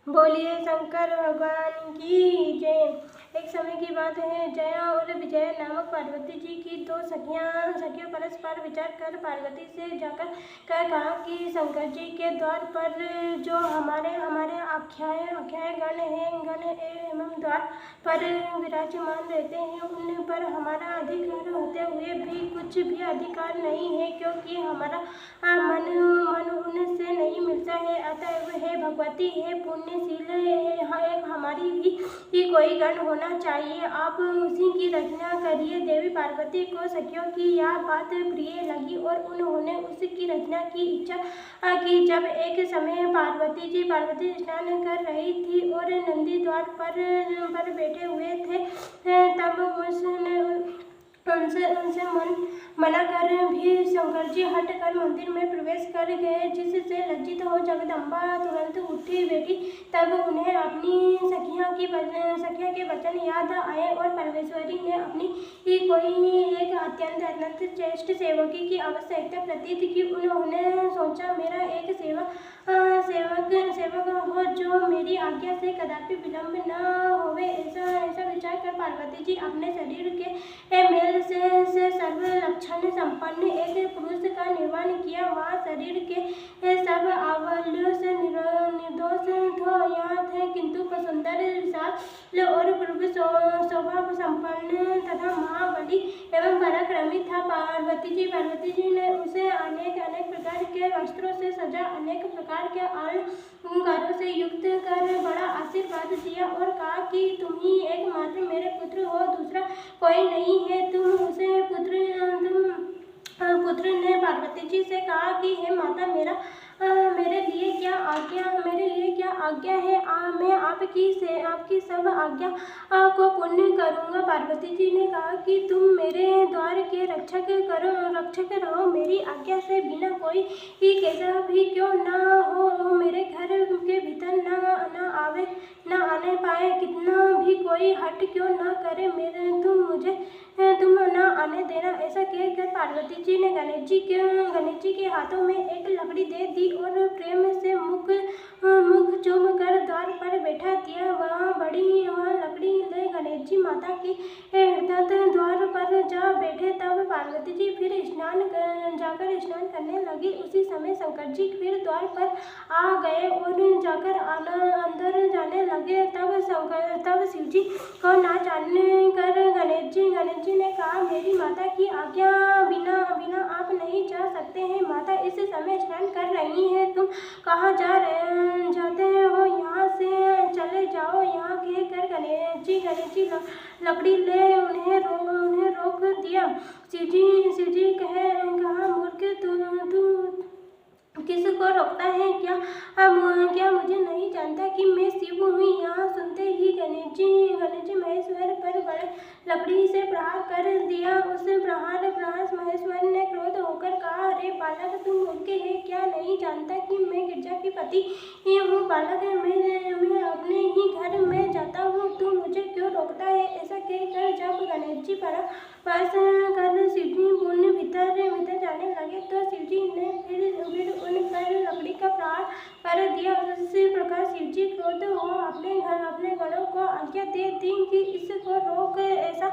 बोलिए शंकर भगवान की जय। एक समय की बात है, जया और विजया नामक पार्वती जी की दो सखियां परस्पर विचार कर पार्वती से जाकर कहा कि शंकर जी के द्वार पर जो हमारे आख्याय गण एवं द्वार पर विराजमान रहते हैं, उन पर हमारा अधिकार होते हुए भी कुछ भी अधिकार नहीं है, क्योंकि हमारा मन उनसे नहीं मिलता है। अतएव हे भगवती, हे पुण्यशील, एक हमारी भी कोई गण होना चाहिए। आप उसी की रचना करिए। देवी पार्वती को सखियों की यह बात प्रिय लगी और उन्होंने उसकी रचना की इच्छा की। जब एक समय पार्वती स्नान कर रही थी और नंदी द्वार पर बैठे हुए थे, तब उसने उनसे मना कर भी शंकर जी हट कर मंदिर में प्रवेश कर गए, जिससे लज्जित हो जगदम्बा तुरंत उठी बैठी। तब उन्हें अपनी सखिया के वचन याद आए और परमेश्वरी ने अपनी कोई एक अत्यंत श्रेष्ठ सेवकी की आवश्यकता प्रतीत की। उन्होंने सोचा, मेरा एक सेवक हो जो मेरी आज्ञा से कदापि विलंब न होवे। ऐसा विचार कर पार्वती जी अपने शरीर के मेल से सर्व लक्षण संपन्न एक पुरुष का निर्माण किया। वह शरीर के सब आवल्यों से निर्दोष यहाँ थे, किंतु सुंदर विशाल और पूर्व स्वभाव संपन्न तथा महाबली एवं पराक्रमी था। पार्वती जी ने उसे अनेक प्रकार के वस्त्रों से सजा, अनेक प्रकार के अलंकारों से युक्त कर बड़ा आशीर्वाद दिया और कहा कि तुम ही एकमात्र मेरे पुत्र हो, दूसरा कोई नहीं है। पुत्र ने पार्वती जी से कहा कि हे माता, मेरे लिए क्या आज्ञा है। मैं आपकी सब आज्ञा को पूर्ण करूंगा। पार्वती जी ने कहा कि तुम मेरे द्वार के रक्षक रहो। मेरी आज्ञा से बिना कोई कैसा भी क्यों न हो मेरे घर के भीतर न आने पाए, कितना भी कोई हट क्यों न करे, तुम न आने देना। ऐसा कहकर पार्वती जी ने गणेश जी के हाथों में एक लकड़ी दे दी और प्रेम से मुख चूम कर द्वार पर बैठा दिया। वह लकड़ी ले गणेश जी माता की हृदय द्वार पर जा बैठे। तब पार्वती जी फिर जाकर स्नान करने लगी। उसी समय शंकर जी फिर द्वार पर आ गए और जाकर अंदर जाने लगे। तब शिव जी को ना जानने कर गणेश जी ने कहा, मेरी माता की आज्ञा बिना आप नहीं जा सकते हैं। माता इस समय स्नान कर रही हैं, तुम कहाँ जाते हो, यहाँ से चले जाओ। यहाँ कहकर गणेश जी लकड़ी ले उन्हें रोक दिया। शिव जी कहा, मूर्ख, तू किसको रोकता है? क्या मुझे नहीं जानता कि मैं शिव हूँ? यहाँ सुनते ही गणेश जी महेश्वर पर बड़े लकड़ी से प्रहार कर दिया। उस प्रहार महेश्वर ने क्रोध होकर कहा, अरे बालक, तुम मूर्ख है, क्या नहीं जानता कि मैं गिरजा की पति हूँ? बालक, मैं अपने ही घर में जाता हूँ, तू मुझे क्यों रोकता है? ऐसा कहकर जब गणेश जी पास कर शिव जी पुण्य भीतर जाने लगे, तो शिव जी ने फिर उन पर लकड़ी का प्रहार कर दिया। उसी प्रकार शिव जी क्रोध हो अपने गणों को आज्ञा दे दी कि इसको रोक। ऐसा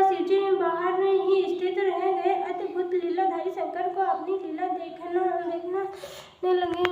शिव जी बाहर ही स्थित रह गए। अद्भुत लीलाधारी शंकर को अपनी लीला देखने लगे।